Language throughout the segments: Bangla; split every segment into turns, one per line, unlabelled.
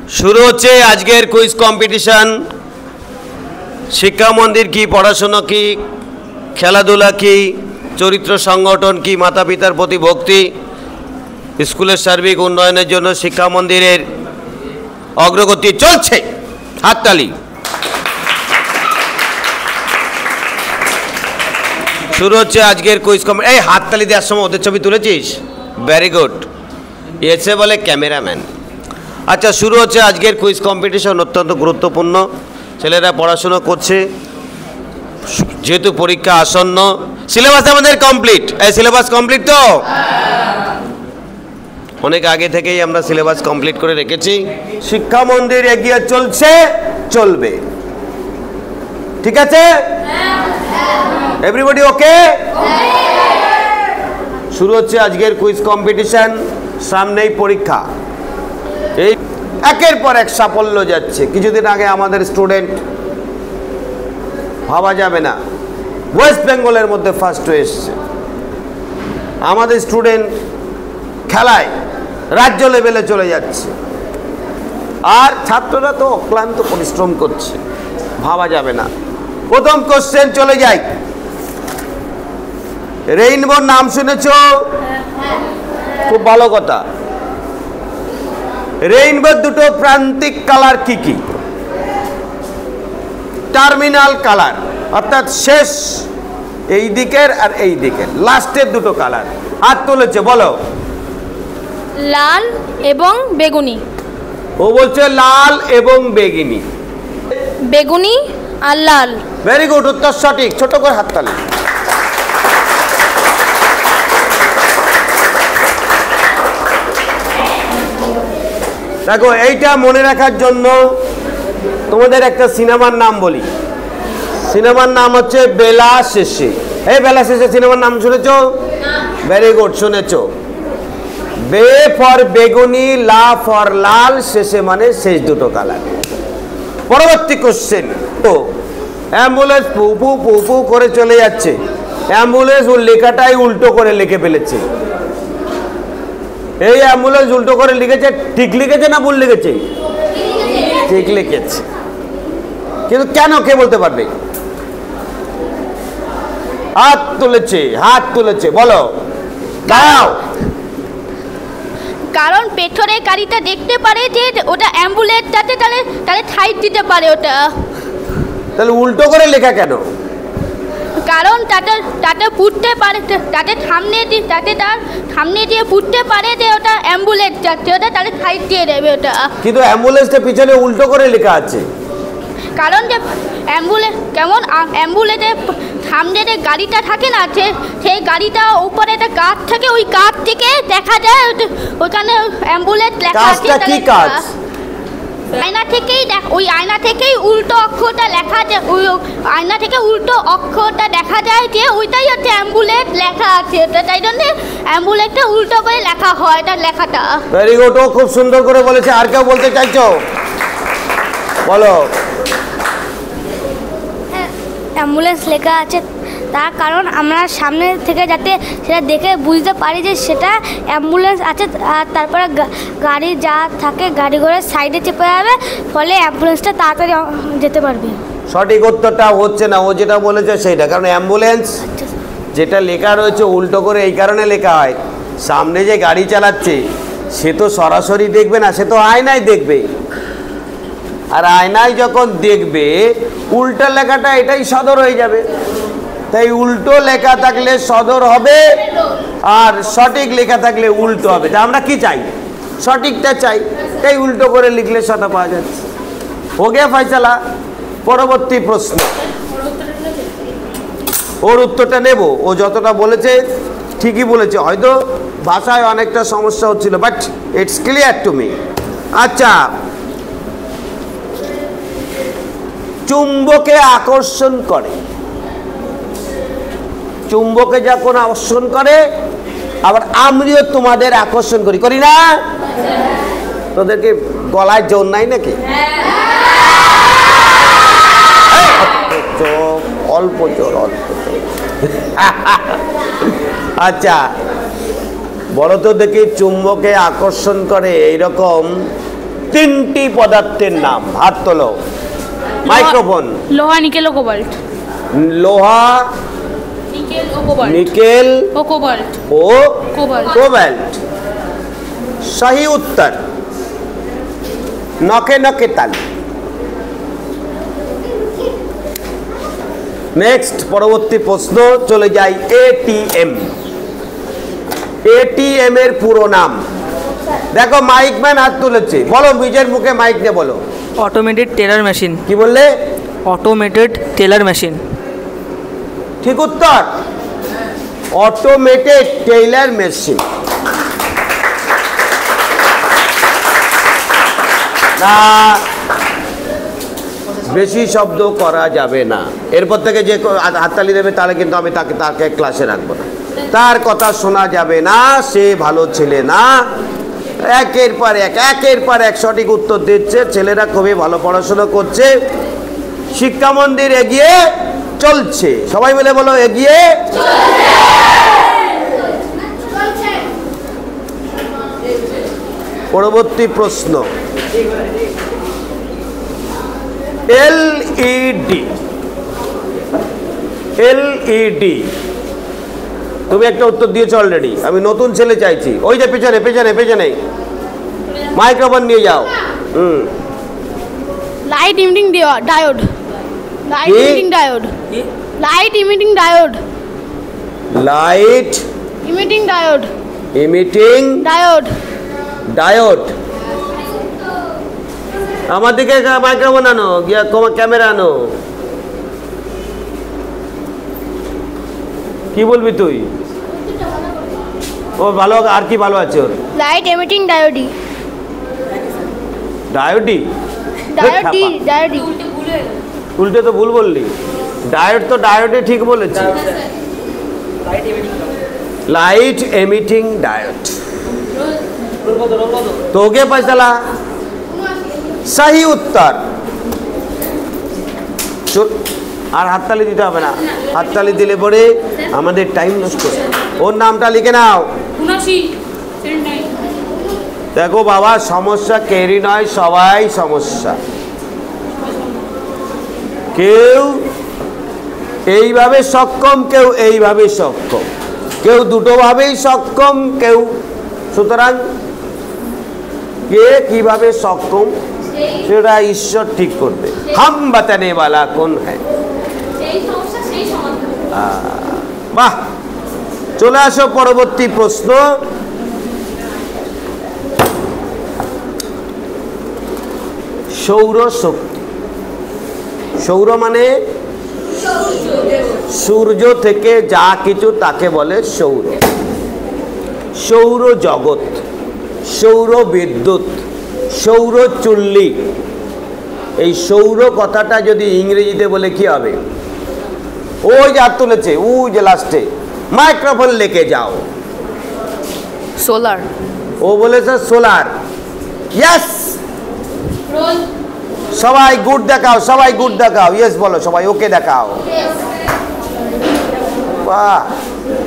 শুরু হচ্ছে আজকের কুইজ কম্পিটিশন। শিক্ষা মন্দির কি, পড়াশোনা কি, খেলাধুলা কি, চরিত্র সংগঠন কি, মাতা পিতার প্রতি ভক্তি, স্কুলের সার্বিক উন্নয়নের জন্য শিক্ষা মন্দিরের অগ্রগতি চলছে। হাততালি। শুরু হচ্ছে আজকের কুইজ কম্পিটিশন। এই হাততালি দেওয়ার সময় ওদের ছবি তুলেছিস? Very good. এসে বলে ক্যামেরাম্যান। আচ্ছা, শুরু হচ্ছে আজকের কুইজ কম্পিটিশন। অত্যন্ত গুরুত্বপূর্ণ। ছেলেরা পড়াশুনো করছে, যেহেতু পরীক্ষা আসন্ন। সিলেবাস আমাদের কমপ্লিট। এই সিলেবাস কমপ্লিট তো? অনেক আগে থেকেই আমরা সিলেবাস কমপ্লিট করে রেখেছি। শিক্ষা মন্দির এগিয়ে চলছে, চলবে। ঠিক আছে? এভরিবডি ওকে? শুরু হচ্ছে আজকের কুইজ কম্পিটিশন। সামনেই পরীক্ষা। এই একের পর এক সাফল্য যাচ্ছে। কিছুদিন আগে আমাদের স্টুডেন্ট, ভাবা যাবে না, ওয়েস্ট বেঙ্গলের মধ্যে ফার্স্ট হয়ে এসছে। আমাদের স্টুডেন্ট খেলায় রাজ্য লেভেলে চলে যাচ্ছে। আর ছাত্ররা তো অক্লান্ত পরিশ্রম করছে, ভাবা যাবে না। প্রথম কোশ্চেন চলে যাই। রেইনবোর নাম শুনেছ? খুব ভালো কথা। রেইনবোর দুটো প্রান্তিক কালার কি কি? টার্মিনাল কালার, অর্থাৎ শেষ এই দিকের আর এই দিকের লাস্টের দুটো কালার। হাত তুলেছে, বলো।
লাল এবং বেগুনি।
ও বলছে লাল এবং বেগুনি।
বেগুনি আর লাল।
ভেরি গুড, উত্তর সঠিক। ছোট করে হাততালি। দেখো, এইটা মনে রাখার জন্য তোমাদের একটা সিনেমার নাম বলি। সিনেমার নাম হচ্ছে বেলা শেষে। এই বেলা শেষে সিনেমার নাম শুনেছ? ভেরি গুড, শুনেছ। বে ফর বেগুনি, লা ফর লাল, শেষে মানে শেষ দুটো কালার। পরবর্তী কোশ্চেন। তো অ্যাম্বুলেন্স পু পু পু পু করে চলে যাচ্ছে। অ্যাম্বুলেন্স ওর লেখাটাই উল্টো করে লিখে ফেলেছে। এই অ্যাম্বুলেন্স উল্টো করে লিখেছে। ঠিক লিখেছে না ভুল লিখেছে? ঠিক লিখেছে। কিন্তু কেন, কে বলতে পারবে? হাত তুলেছে, হাত তুলেছে, বলো। দাও।
কারণ পেছনের গাড়িটা দেখতে পারে যে ওটা অ্যাম্বুলেন্স, তাহলে সাইড দিতে পারে ওটা।
তাহলে উল্টো করে লেখা কেন?
কারণ তাতে বুঝতে পারে, তার সামনে দিয়ে বুঝতে পারে যে ওটা অ্যাম্বুলেন্স যাচ্ছে, ওটা তাহলে সাইড দিয়ে দেবে ওটা। কিন্তু
অ্যাম্বুলেন্সটা পিছনে উল্টো করে লেখা আছে।
কারণ যে অ্যাম্বুলেন্সের সামনে যে গাড়িটা থাকে না, সেই গাড়িটা উপরে একটা কাঁচ থাকে, ওই কাঁচ থেকে দেখা যায় ওখানে অ্যাম্বুলেন্স লেখা আছে।
কি কাঁচ?
ওই আয়না থেকেই উল্টো অক্ষরটা লেখা যায়। ওই আয়না থেকে উল্টো অক্ষরটা দেখা যায় যে ওইটাই হচ্ছে অ্যাম্বুলেন্স লেখা আছে। তাই জন্য অ্যাম্বুলেন্সটা উল্টো করে লেখা হয়, এটা লেখাটা।
ভেরি গুড, ও খুব সুন্দর করে বলেছে। আর কেউ বলতে চাইছো? বলো।
অ্যাম্বুলেন্স লেখা আছে তার কারণ আমরা সামনে থেকে যাতে সেটা দেখে বুঝতে পারি যে সেটা অ্যাম্বুলেন্স আছে। আর তারপরে গাড়ি যা থাকে গাড়ি করে সাইডে চেপে যাবে, ফলে অ্যাম্বুলেন্সটা তাড়াতাড়ি যেতে পারবে।
সঠিক উত্তরটা হচ্ছে না, ও যেটা বলেছে সেইটা। কারণ অ্যাম্বুলেন্স যেটা লেখা রয়েছে উল্টো করে এই কারণে লেখা হয়, সামনে যে গাড়ি চালাচ্ছে সে তো সরাসরি দেখবে না, সে তো আয়নায় দেখবে। আর আয়নায় যখন দেখবে উল্টো লেখাটা এটাই সদর হয়ে যাবে। তাই উল্টো লেখা থাকলে সদর হবে, আর সঠিক লেখা থাকলে উল্টো হবে। তা আমরা কি চাই? সঠিকটা চাই। তাই উল্টো করে লিখলে সদা পাওয়া যাচ্ছে। হো গিয়া ফয়সালা। পরবর্তী প্রশ্ন। ওর উত্তরটা নেব। ও যতটা বলেছে ঠিকই বলেছে। হয়তো ভাষায় অনেকটা সমস্যা হচ্ছিল, but it's clear to me. আচ্ছা, চুম্বকে আকর্ষণ করে। চুম্বকে যখন আকর্ষণ করে, আবার আমরাও তোমাদের আকর্ষণ করি, করি না? তোদেরকে গলায় জোর নাই নাকি? অল্প জোর, অল্প জোর। আচ্ছা, বলো তো দেখি, চুম্বকে আকর্ষণ করে এইরকম তিনটি পদার্থের নাম, হাত তোলো। মাইক্রোফোন।
লোহা, নিকেল ও কোবাল্ট।
লোহা,
নিকেল ও কোবাল্ট।
নিকেল
ও কোবাল্ট।
ও
কোবাল্ট।
কোবাল্ট সহি উত্তর। নখে নখে তালি। নেক্সট পরবর্তী প্রশ্ন চলে যাই এটিএম। এটিএম এর পুরো নাম দেখো, মাইকম্যান হাত তুলেছে, বলো নিজের মুখে মাইক দিয়ে বলো।
Automated teller machine.
কি বললে?
Automated teller machine.
ঠিক উত্তর, অটোমেটেড টেইলার মেশিন। না, বেশি শব্দ করা যাবে না। এরপর থেকে যে হাততালি দেবে তাহলে কিন্তু আমি তাকে ক্লাসে রাখবো না। তার কথা শোনা যাবে না, সে ভালো ছেলে না। একের পর এক সঠিক উত্তর দিচ্ছে। ছেলেরা খুবই ভালো পড়াশোনা করছে, শিক্ষা মন্দির এগিয়ে চলছে। সবাই মিলে বলো, এগিয়ে পরবর্তী প্রশ্ন এলইডি। এলইডি তুমি একটা উত্তর দিয়েছো অলরেডি, আমি নতুন ছেলে চাইছি। ওই যে পেছনে পেছনে পেছনে মাইক্রোফোন নিয়ে যাও।
Light emitting diode. Light emitting diode. Light emitting diode.
Light
emitting diode.
Emitting
diode.
Diode. আমার দিকে মাইক্রোফোন আনো, গিয়া ক্যামেরা আনো। কি বলবি তুই? ও ভালো, আর কি ভালো আছে ওর?
Light emitting ডায়োডি।
ডায়োডি।
ডায়োডি। ডায়োডি।
উল্টে তো ভুল বললি। ডায়োড তো ডায়োডে ঠিক বলেছি। Light emitting diode. তোকে পয়সালা সহি উত্তর। আর হাততালি দিতে হবে না, হাততালি দিলে পরে আমাদের টাইম নষ্ট। ওর নামটা লিখে নাও। দেখো বাবা, সমস্যা কেউই নয়, সবাই সমস্যা। কেউ এইভাবে সক্ষম, কেউ এইভাবে সক্ষম, কেউ দুটোভাবেই সক্ষম, কেউ। সুতরাং কে কিভাবে সক্ষম সেটা ঈশ্বর ঠিক করবে। হাম বাতানে वाला কোন হ্যায়? বাহ, চলে আসো পরবর্তী প্রশ্ন। সৌর শক্তি। সৌর মানে সূর্য থেকে যা কিছু তাকে বলে সৌর। সৌর জগৎ, সৌর বিদ্যুৎ, সৌর চুল্লি। এই সৌর কথাটা যদি ইংরেজিতে বলে কি হবে? ওই যা তুলেছে, ও যে লাস্টে মাইক্রোফোন লেকে যাও।
সোলার।
ও বলেছে সোলার। ইয়েস, সবাই গুড দেখাও, সবাই গুড দেখাও। ইয়েস বলো সবাই, ওকে দেখাও। বাহ,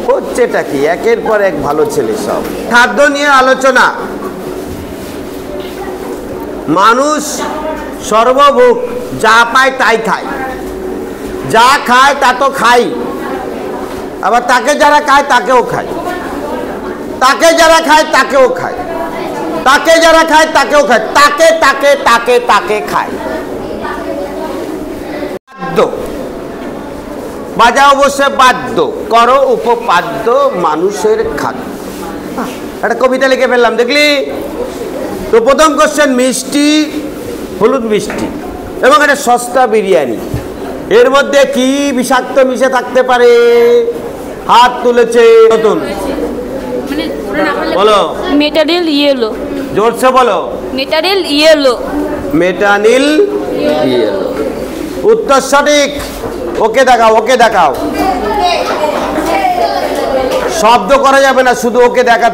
হচ্ছেটা কি? একের পর এক ভালো ছেলে সব। খাদ্য নিয়ে আলোচনা। মানুষ সর্বভোগ, যা পায় তাই খায়। যা খায় তা তো খাই, আবার তাকে যারা খায় তাকেও খায়, তাকে যারা খায় তাকেও খায়, তাকে যারা খায় তাকেও খায়, তাকে তাকে তাকে তাকে খায়। বাদ্য, বাজা অবশ্যই বাদ্য, করো উপপাদ্য মানুষের খাদ্য। একটা কবিতা লিখে ফেললাম, দেখলি তো? প্রথম কোশ্চেন, মিষ্টি, হলুদ মিষ্টি এবং একটা সস্তা বিরিয়ানি, এর মধ্যে কি বিষাক্ত মিশে থাকতে পারে? হাত তুলেছে নতুন, বলো।
মেটারিল ইয়েলো।
জোরসে বলো।
মেটারিল ইয়েলো।
Metanil yellow. উত্তর সঠিক। ওকে দেখাও, ওকে দেখাও। শব্দ করা যাবে না, শুধু ওকে দেখা।